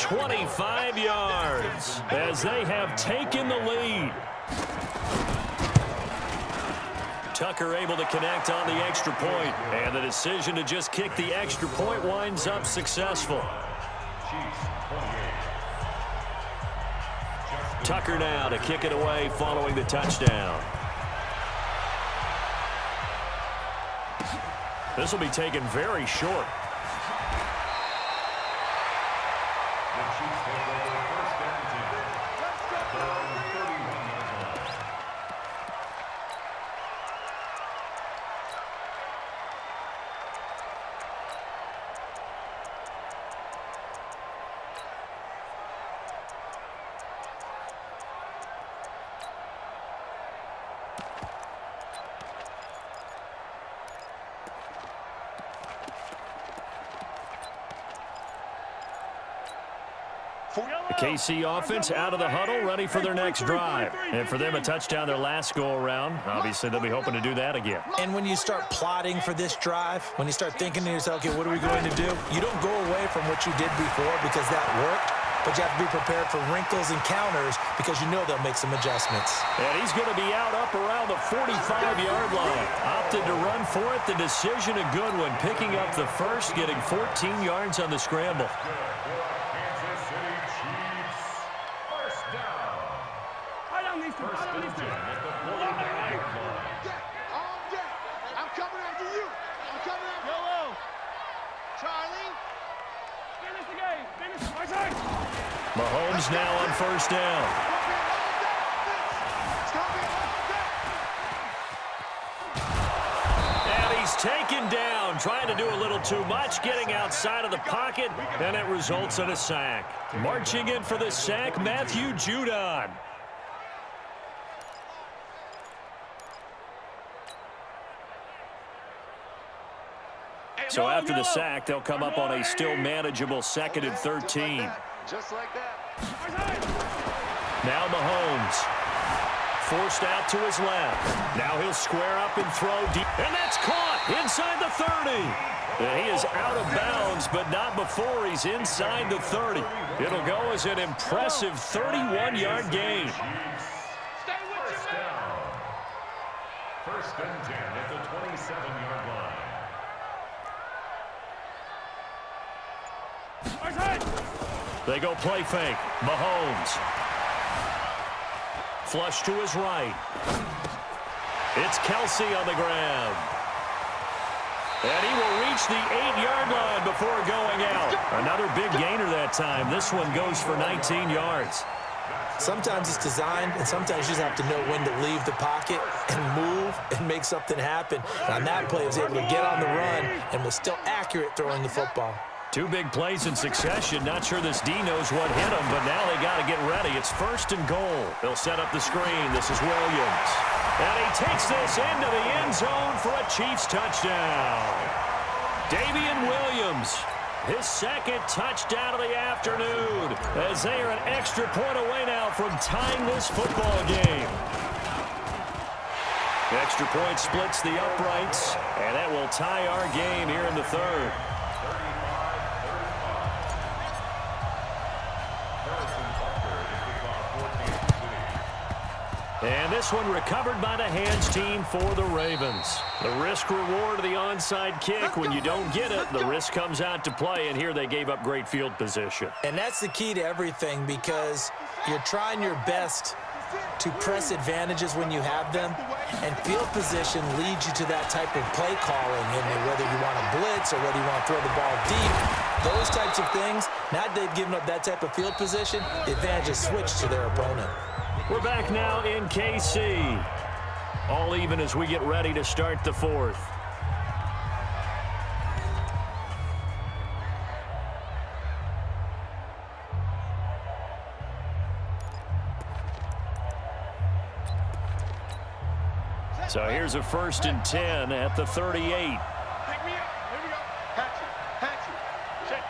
25 yards as they have taken the lead. Tucker able to connect on the extra point, and the decision to just kick the extra point winds up successful. Tucker now to kick it away following the touchdown. This will be taken very short. The KC offense out of the huddle, ready for their next drive. And for them, a touchdown their last go-around. Obviously, they'll be hoping to do that again. And when you start plotting for this drive, when you start thinking to yourself, okay, what are we going to do? You don't go away from what you did before because that worked, but you have to be prepared for wrinkles and counters because you know they'll make some adjustments. And he's going to be out up around the 45-yard line. Opted to run for it. The decision a good one, picking up the first, getting 14 yards on the scramble. Mahomes now on first down. And he's taken down, trying to do a little too much, getting outside of the pocket, and it results in a sack. Marching in for the sack, Matthew Judon. So after the sack, they'll come up on a still manageable 2nd and 13. Just like that. Now Mahomes. Forced out to his left. Now he'll square up and throw deep. And that's caught inside the 30. And he is out of bounds, but not before he's inside the 30. It'll go as an impressive 31-yard gain. First down. First and 10 at the 27-yard line. They go play fake. Mahomes. Flush to his right. It's Kelsey on the ground. And he will reach the 8-yard line before going out. Another big gainer that time. This one goes for 19 yards. Sometimes it's designed, and sometimes you just have to know when to leave the pocket and move and make something happen. And on that play, he was able to get on the run and was still accurate throwing the football. Two big plays in succession. Not sure this D knows what hit him, but now they got to get ready. It's 1st and goal. They'll set up the screen. This is Williams. And he takes this into the end zone for a Chiefs touchdown. Damian Williams, his 2nd touchdown of the afternoon, as they are an extra point away now from tying this football game. The extra point splits the uprights, and that will tie our game here in the 3rd. And this one recovered by the hands team for the Ravens. The risk reward of the onside kick. When you don't get it, the risk comes out to play, and here they gave up great field position. And that's the key to everything, because you're trying your best to press advantages when you have them, and field position leads you to that type of play calling, and whether you want to blitz or whether you want to throw the ball deep, those types of things. Now that they've given up that type of field position, the advantage is switched to their opponent. We're back now in KC. All even as we get ready to start the 4th. So here's a 1st and 10 at the 38. Pick me up. Here we go. Hatch it. Check.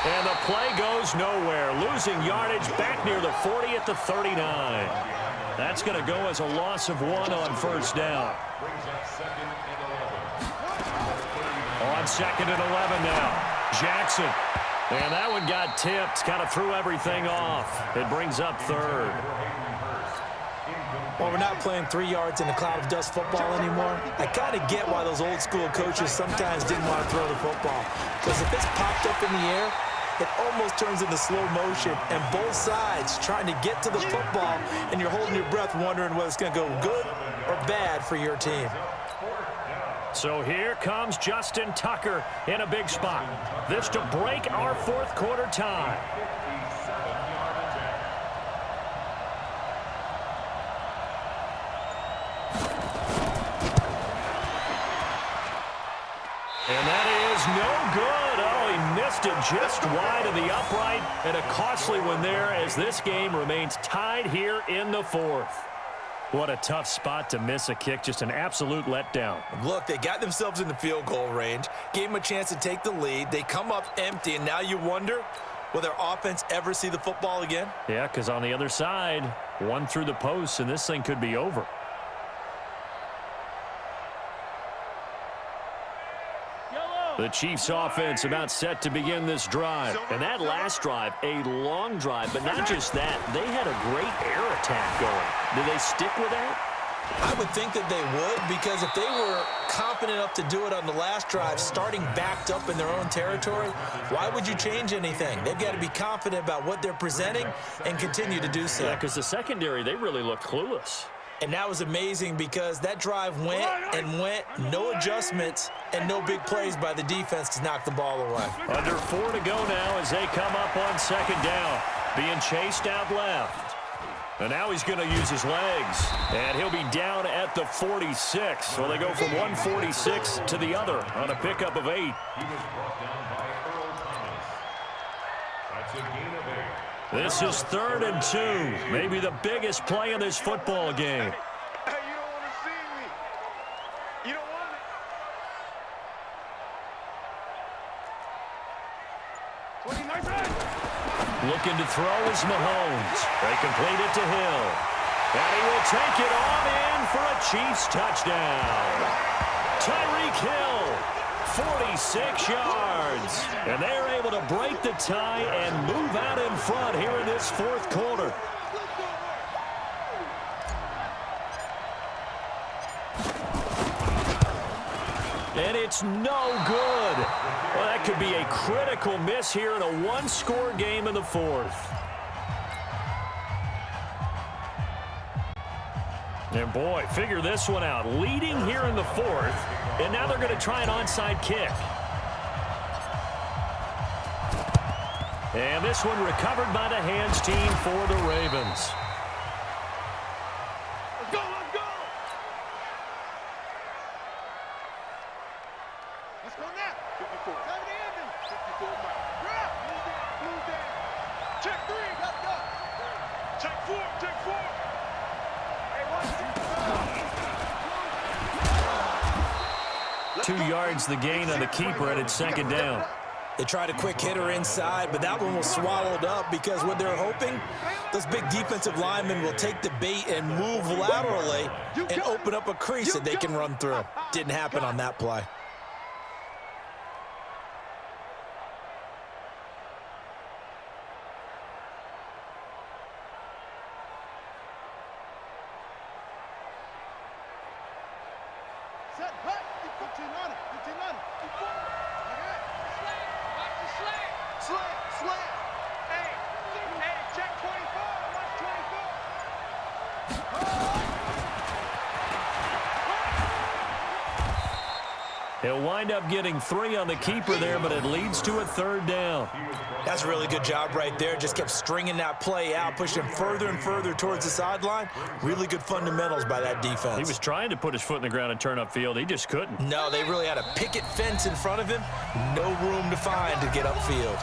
And the play goes nowhere. Losing yardage back near the 40 at the 39. That's going to go as a loss of 1 on 1st down. Brings up 2nd and 11. On 2nd and 11 now. Jackson. And that one got tipped. Kind of threw everything off. It brings up 3rd. Well, we're not playing 3 yards in a cloud of dust football anymore. I kind of get why those old school coaches sometimes didn't want to throw the football. Because if it's popped up in the air, it almost turns into slow motion, and both sides trying to get to the football, and you're holding your breath wondering whether it's going to go good or bad for your team. So here comes Justin Tucker in a big spot. This to break our 4th quarter tie. And that is no good. Oh, he missed it just wide of the upright, and a costly one there as this game remains tied here in the 4th. What a tough spot to miss a kick. Just an absolute letdown. Look, they got themselves in the field goal range, gave them a chance to take the lead. They come up empty, and now you wonder, will their offense ever see the football again? Yeah, because on the other side, one through the post, and this thing could be over. The Chiefs offense about set to begin this drive. And that last drive, a long drive, but not just that. They had a great air attack going. Do they stick with that? I would think that they would, because if they were confident enough to do it on the last drive, starting backed up in their own territory, why would you change anything? They've got to be confident about what they're presenting and continue to do so. Yeah, because the secondary, they really looked clueless. And that was amazing because that drive went and went, no adjustments, and no big plays by the defense to knock the ball away. Under 4 to go now as they come up on 2nd down. Being chased out left. And now he's going to use his legs. And he'll be down at the 46. So they go from 146 to the other on a pickup of 8. He was brought down by Earl Thomas. That's a gain of 8. This is 3rd and 2. Maybe the biggest play in this football game. Hey, you don't want to see me. You don't want it. 29. Looking to throw is Mahomes. They complete it to Hill. And he will take it on in for a Chiefs touchdown. Tyreek Hill, 46 yards. And they're able to break the tie and move out in front here in this 4th quarter. And it's no good. Well, that could be a critical miss here in a 1-score game in the 4th. And boy, figure this one out. Leading here in the 4th, and now they're going to try an onside kick. And this one recovered by the hands team for the Ravens. Let's go, let's go. Let's go now. 54. 54. Move down. Check 3. Let's go. Check 4. Check 4. Hey, 2 yards the gain on the keeper, and it's 2nd down. They tried a quick hitter inside, but that one was swallowed up because what they're hoping, those big defensive linemen will take the bait and move laterally and open up a crease that they can run through. Didn't happen on that play. set, hut, 15 on it, 15 on it, 4. Okay. Slant, watch the slant. Slant, slant. Hey, check 24, watch 24. He'll wind up getting 3 on the keeper there, but it leads to a 3rd down. That's a really good job right there. Just kept stringing that play out, pushing further and further towards the sideline. Really good fundamentals by that defense. He was trying to put his foot in the ground and turn upfield. He just couldn't. No, they really had a picket fence in front of him. No room to find to get upfield.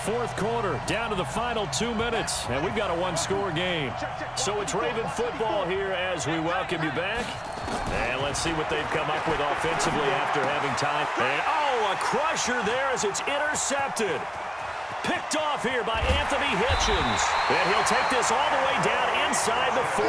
4th quarter, down to the final 2 minutes, and we've got a 1-score game. So it's Raven football here as we welcome you back. And let's see what they've come up with offensively after having time. And, oh, a crusher there as it's intercepted. Picked off here by Anthony Hitchens. And he'll take this all the way down inside the 40.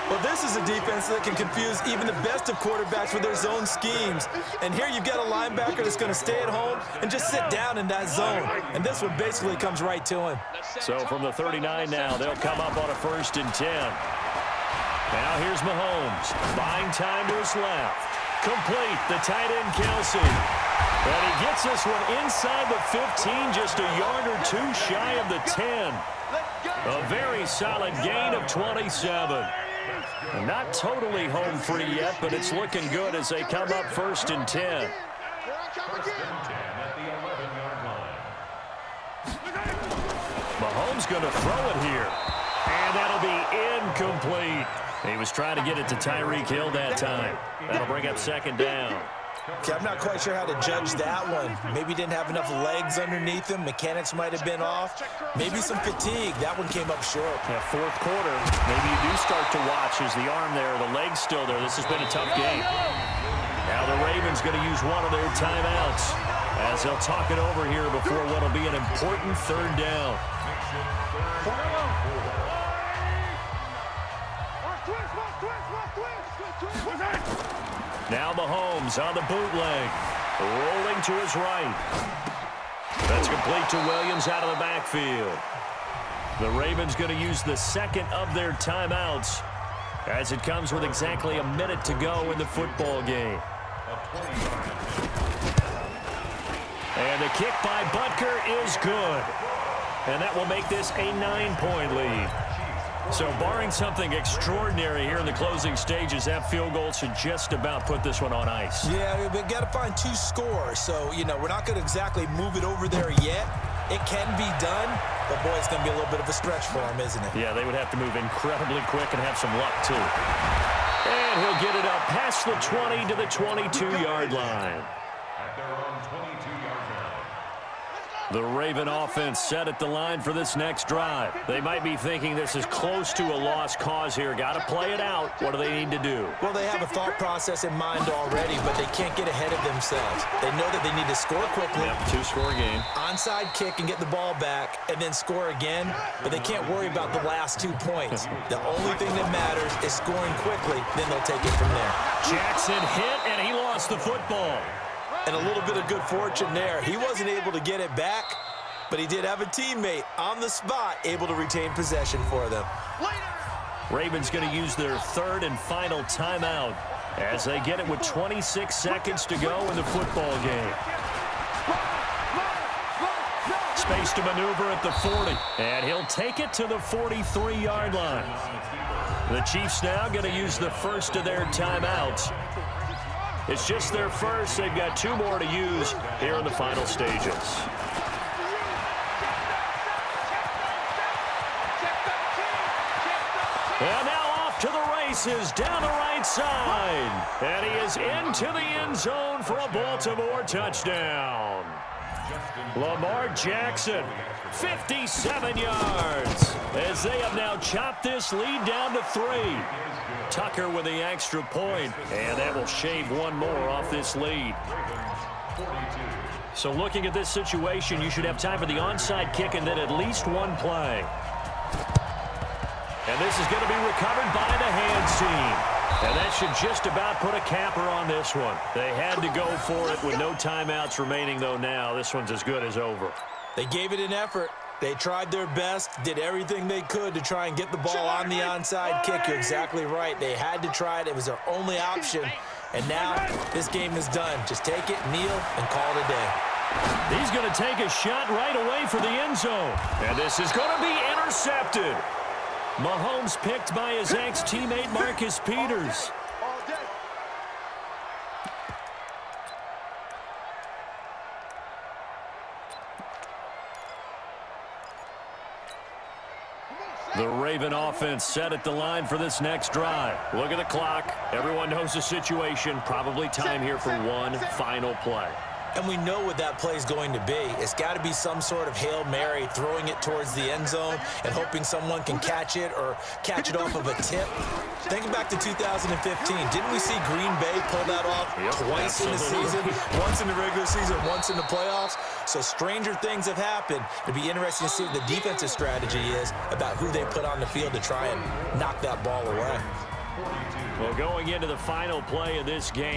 Well, this is a defense that can confuse even the best of quarterbacks with their zone schemes. And here you've got a linebacker that's going to stay at home and just sit down in that zone. And this one basically comes right to him. So from the 39 now, they'll come up on a 1st and 10. Now here's Mahomes, buying time to his left. Complete, the tight end Kelsey. And he gets this one inside the 15, just a yard or two shy of the 10. A very solid gain of 27. Not totally home free yet, but it's looking good as they come up 1st and 10. 1st and 10 at the 11-yard line. Mahomes going to throw it here. And that'll be incomplete. He was trying to get it to Tyreek Hill that time. That'll bring up 2nd down. Okay, I'm not quite sure how to judge that one. Maybe didn't have enough legs underneath him. Mechanics might have been off. Maybe some fatigue. That one came up short. Yeah, 4th quarter, maybe you do start to watch. Is the arm there, the leg's still there? This has been a tough game. Now the Ravens going to use one of their timeouts as they'll talk it over here before what will be an important 3rd down. Now Mahomes on the bootleg, rolling to his right. That's complete to Williams out of the backfield. The Ravens going to use the 2nd of their timeouts as it comes with exactly a minute to go in the football game. And the kick by Butker is good. And that will make this a 9-point lead. So barring something extraordinary here in the closing stages, that field goal should just about put this one on ice. Yeah, we've got to find 2 scores. So, you know, we're not going to exactly move it over there yet. It can be done, but, boy, it's going to be a little bit of a stretch for him, isn't it? Yeah, they would have to move incredibly quick and have some luck, too. And he'll get it up past the 20 to the 22-yard line. At their own 22-yard line. The Raven offense set at the line for this next drive. They might be thinking this is close to a lost cause here. Got to play it out. What do they need to do? Well, they have a thought process in mind already, but they can't get ahead of themselves. They know that they need to score quickly. Yep, 2-score game. Onside kick and get the ball back, and then score again. But they can't worry about the last 2 points. The only thing that matters is scoring quickly. Then they'll take it from there. Jackson hit, and he lost the football. And a little bit of good fortune there. He wasn't able to get it back, but he did have a teammate on the spot able to retain possession for them. Ravens going to use their 3rd and final timeout as they get it with 26 seconds to go in the football game. Space to maneuver at the 40, and he'll take it to the 43-yard line. The Chiefs now going to use the 1st of their timeouts. It's just their first. They've got 2 more to use here in the final stages. And now off to the races down the right side. And he is into the end zone for a Baltimore touchdown. Lamar Jackson, 57 yards, as they have now chopped this lead down to 3. Tucker with the extra point, and that will shave 1 more off this lead. So looking at this situation, you should have time for the onside kick and then at least 1 play. And this is going to be recovered by the hands team. And that should just about put a capper on this one. They had to go for it with no timeouts remaining, though now. This one's as good as over. They gave it an effort. They tried their best, did everything they could to try and get the ball on the onside kick. You're exactly right. They had to try it. It was their only option. And now this game is done. Just take it, kneel, and call it a day. He's going to take a shot right away for the end zone. And this is going to be intercepted. Mahomes picked by his ex-teammate Marcus Peters. The Raven offense set at the line for this next drive. Look at the clock. Everyone knows the situation. Probably time here for 1 final play. And we know what that play is going to be. It's got to be some sort of Hail Mary, throwing it towards the end zone and hoping someone can catch it or catch it off of a tip. Thinking back to 2015, didn't we see Green Bay pull that off twice in the season? Once in the regular season, once in the playoffs. So stranger things have happened. It'd be interesting to see what the defensive strategy is about who they put on the field to try and knock that ball away. 42. Well, going into the final play of this game.